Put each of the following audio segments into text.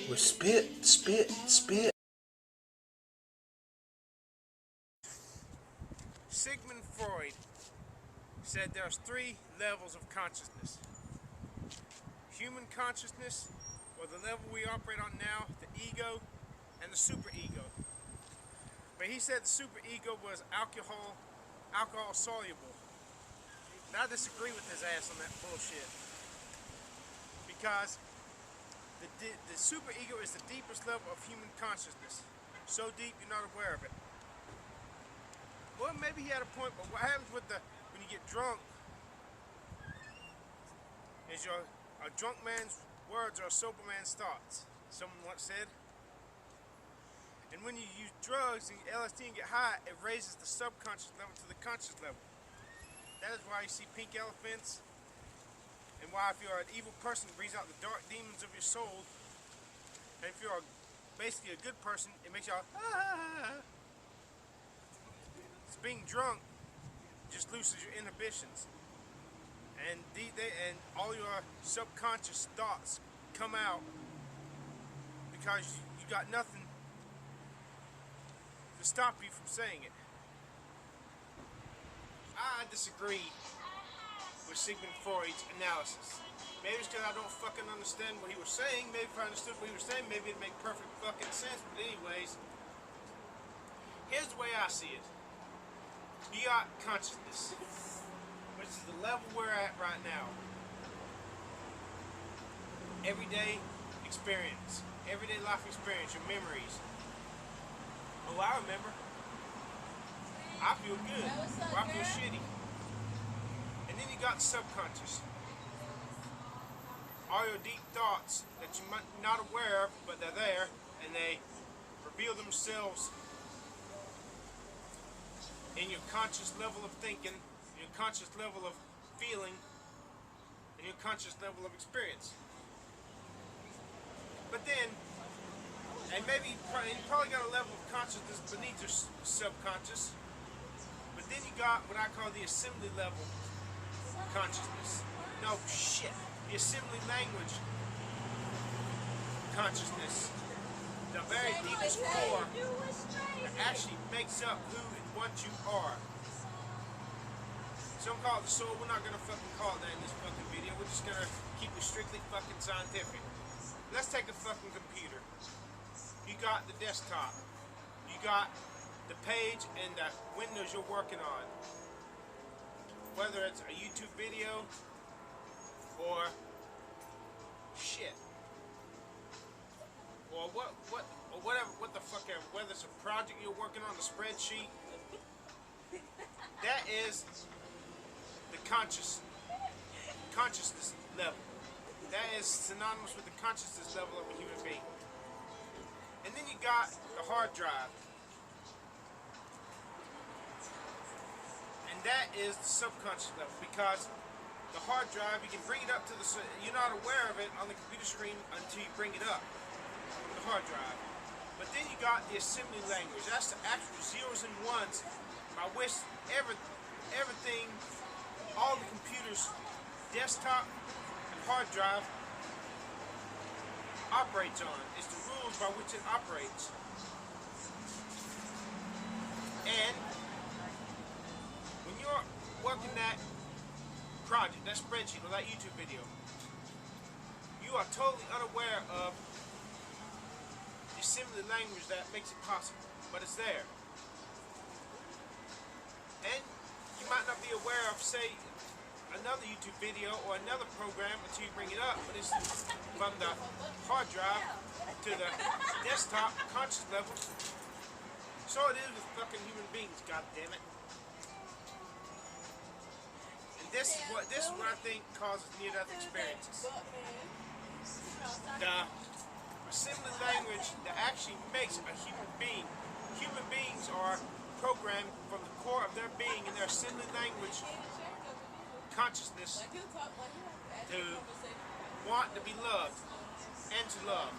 with spit. Sigmund Freud said there's 3 levels of consciousness. Human consciousness, or the level we operate on now, the ego, and the superego. But he said the superego was alcohol soluble. And I disagree with his ass on that bullshit. Because the superego is the deepest level of human consciousness. So deep you're not aware of it. Well, maybe he had a point, but what happens with when you get drunk is a drunk man's words are a sober man's thoughts. Someone once said. And when you use drugs and LSD and get high, it raises the subconscious level to the conscious level. That is why you see pink elephants, and why if you're an evil person, it brings out the dark demons of your soul. And if you're basically a good person, it makes you all ah. It's being drunk just loosens your inhibitions, and all your subconscious thoughts come out because you got nothing to stop you from saying it. I disagree with Sigmund Freud's analysis. Maybe it's because I don't fucking understand what he was saying. Maybe if I understood what he was saying, maybe it'd make perfect fucking sense. But anyways, here's the way I see it. You got consciousness, which is the level we're at right now. Everyday experience, everyday life experience, your memories. Oh, I remember. I feel good, or I feel shitty. And then you got subconscious. All your deep thoughts that you might not aware of, but they're there, and they reveal themselves in your conscious level of thinking, your conscious level of feeling, and your conscious level of experience. But then, and maybe you probably got a level of consciousness beneath your subconscious, but then you got what I call the assembly level consciousness. No, shit. The assembly language consciousness. The very deepest core that actually makes up who and what you are. Some call it the soul. We're not going to fucking call it that in this fucking video. We're just going to keep it strictly fucking scientific. Let's take a fucking computer. You got the desktop. You got the page and the windows you're working on. Whether it's a YouTube video or shit. Or what the fuck ever, whether it's a project you're working on, a spreadsheet. That is the consciousness level. That is synonymous with the consciousness level of a human being. And then you got the hard drive. And that is the subconscious level, because the hard drive, you can bring it up to the, you're not aware of it on the computer screen until you bring it up, the hard drive. But then you got the assembly language. That's the actual zeros and ones by which everything, all the computers, desktop and hard drive operates on. It's the rules by which it operates. And when you're working that project, that spreadsheet, or that YouTube video, you are totally unaware of the assembly language that makes it possible, but it's there. And you might not be aware of, say, another YouTube video or another program until you bring it up, but it's from the hard drive to the desktop conscious level. So it is with fucking human beings, goddammit. This is what I think causes near-death experiences. The assembly language that actually makes a human being. Human beings are programmed from the core of their being in their assembly language consciousness to want to be loved and to love,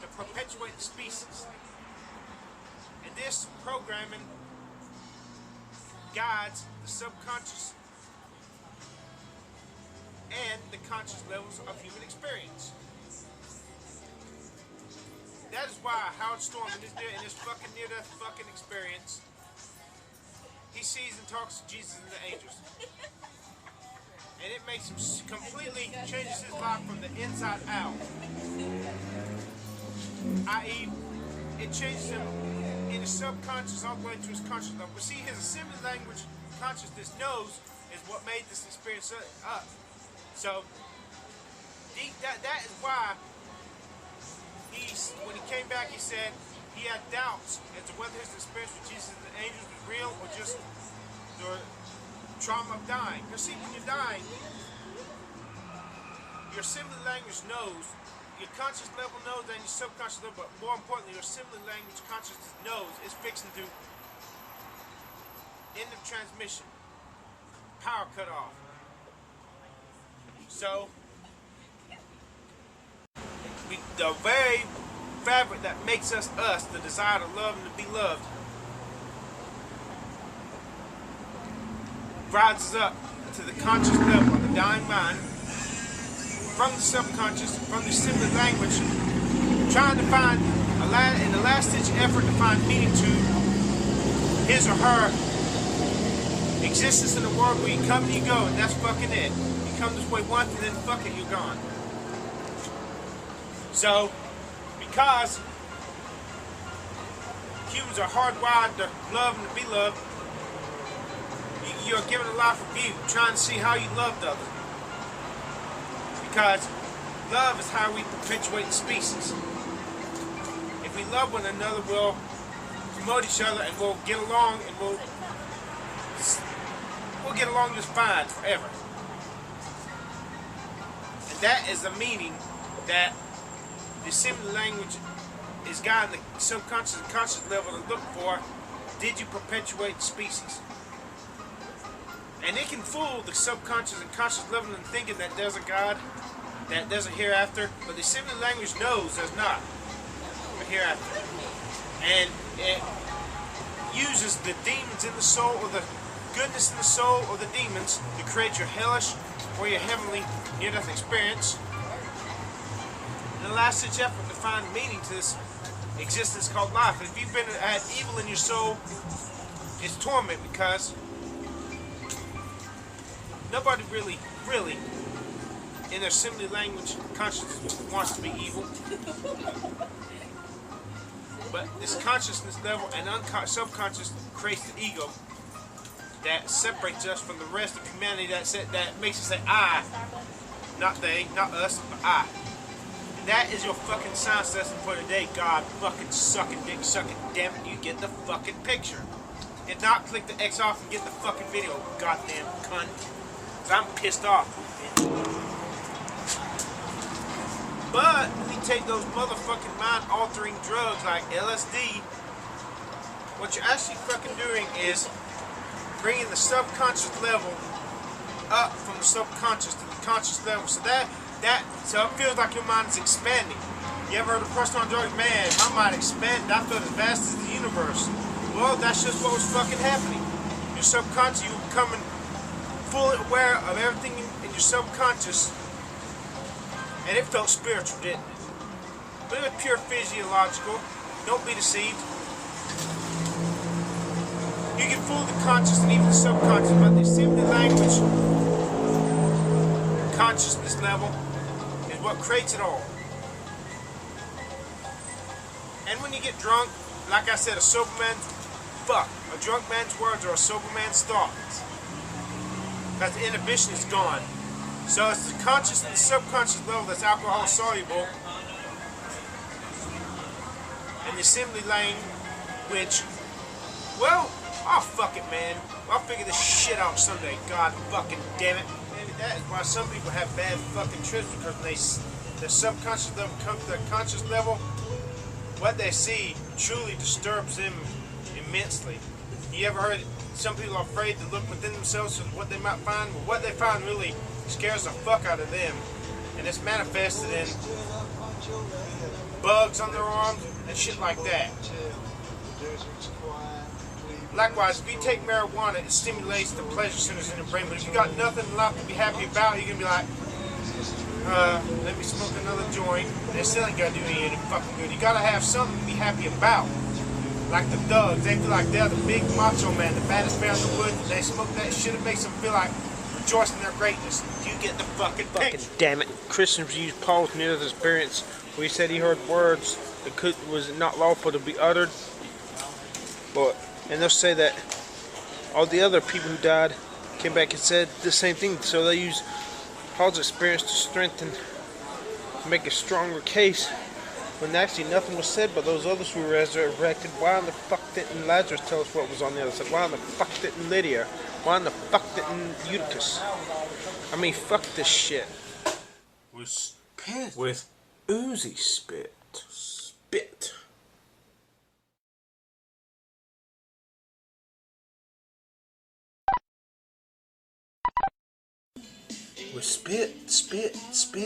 to perpetuate the species. And this programming guides the subconscious and the conscious levels of human experience. that is why Howard Storm in his fucking near-death fucking experience, he sees and talks to Jesus and the angels. And it makes him completely, changes his life from the inside out. I.e., it changes him in his subconscious all the way to his conscious level. But see, his assembly language consciousness knows is what made this experience up. So, that is why when he came back, he said he had doubts as to whether his experience with Jesus and the angels was real or just the trauma of dying. Because see, when you're dying, your assembly language knows, your conscious level knows, and your subconscious level, but more importantly, your assembly language consciousness knows is fixing to end of transmission, power cut off. So, the very fabric that makes us us, the desire to love and to be loved, rises up to the conscious level of the dying mind, from the subconscious, from the assembly language, trying to find, in the last-ditch effort to find meaning to his or her existence in the world where you come and you go, and that's fucking it. You come this way once and then fuck it, you're gone. So, because humans are hardwired to love and to be loved, you're given a life review, trying to see how you loved others. Because love is how we perpetuate the species. If we love one another, we'll promote each other and we'll get along, and we'll get along just fine forever. And that is the meaning that the assembly language is guiding the subconscious and conscious level to look for. Did you perpetuate the species? And it can fool the subconscious and conscious level in thinking that there's a God, that there's a hereafter, but the assembly language knows there's not a hereafter. And it uses the demons in the soul, or the goodness in the soul, or the demons, to create your hellish or your heavenly near-death experience. In the last-ditch effort to find meaning to this existence called life. And if you've had evil in your soul, it's torment, because nobody really, in their assembly language consciousness wants to be evil. But this consciousness level and subconscious creates the ego that separates us from the rest of humanity, that makes us say I, not they, not us, but I. And that is your fucking science lesson for today. God fucking sucking dick sucking, damn it, you get the fucking picture. If not, click the X off and get the fucking video, goddamn cunt. Cause I'm pissed off. But when you take those motherfucking mind-altering drugs like LSD, what you're actually fucking doing is bringing the subconscious level up from the subconscious to the conscious level. So so it feels like your mind is expanding. You ever heard a person on drugs? Man, my mind expanded. I felt as vast as the universe. Well, that's just what was fucking happening. Your subconscious, you were becoming fully aware of everything in your subconscious. And it felt spiritual, didn't it? But it was pure physiological. Don't be deceived. You can fool the conscious and even the subconscious, but the assembly language consciousness level is what creates it all. And when you get drunk, like I said, a sober man's a drunk man's words are a sober man's thoughts. Because the inhibition is gone. So it's the conscious and the subconscious level that's alcohol soluble. And the assembly language, well, oh fuck it, man. I'll figure this shit out someday. God fucking damn it. Maybe that is why some people have bad fucking trips, because when their subconscious level comes to their conscious level, what they see truly disturbs them immensely. You ever heard some people are afraid to look within themselves and what they might find? Well, what they find really scares the fuck out of them. And it's manifested in bugs on their arms and shit like that. Likewise, if you take marijuana, it stimulates the pleasure centers in the brain. But if you got nothing in life to be happy about, you're going to be like, Let me smoke another joint. That still ain't gonna do me any fucking good. You gotta have something to be happy about. Like the thugs, they feel like they're the big macho man, the baddest man in the woods. They smoke that shit, it makes them feel like rejoicing in their greatness. You get the fucking picture. Damn it. Christians used Paul's near his experience where he said he heard words that was not lawful to be uttered. And they'll say that all the other people who died came back and said the same thing. So they use Paul's experience to strengthen, make a stronger case, when actually nothing was said but those others who were resurrected. Why in the fuck didn't Lazarus tell us what was on the other side? Why in the fuck didn't Lydia? Why in the fuck didn't Eutychus? I mean, fuck this shit. With spit. With oozy spit. Spit. With spit, spit, spit.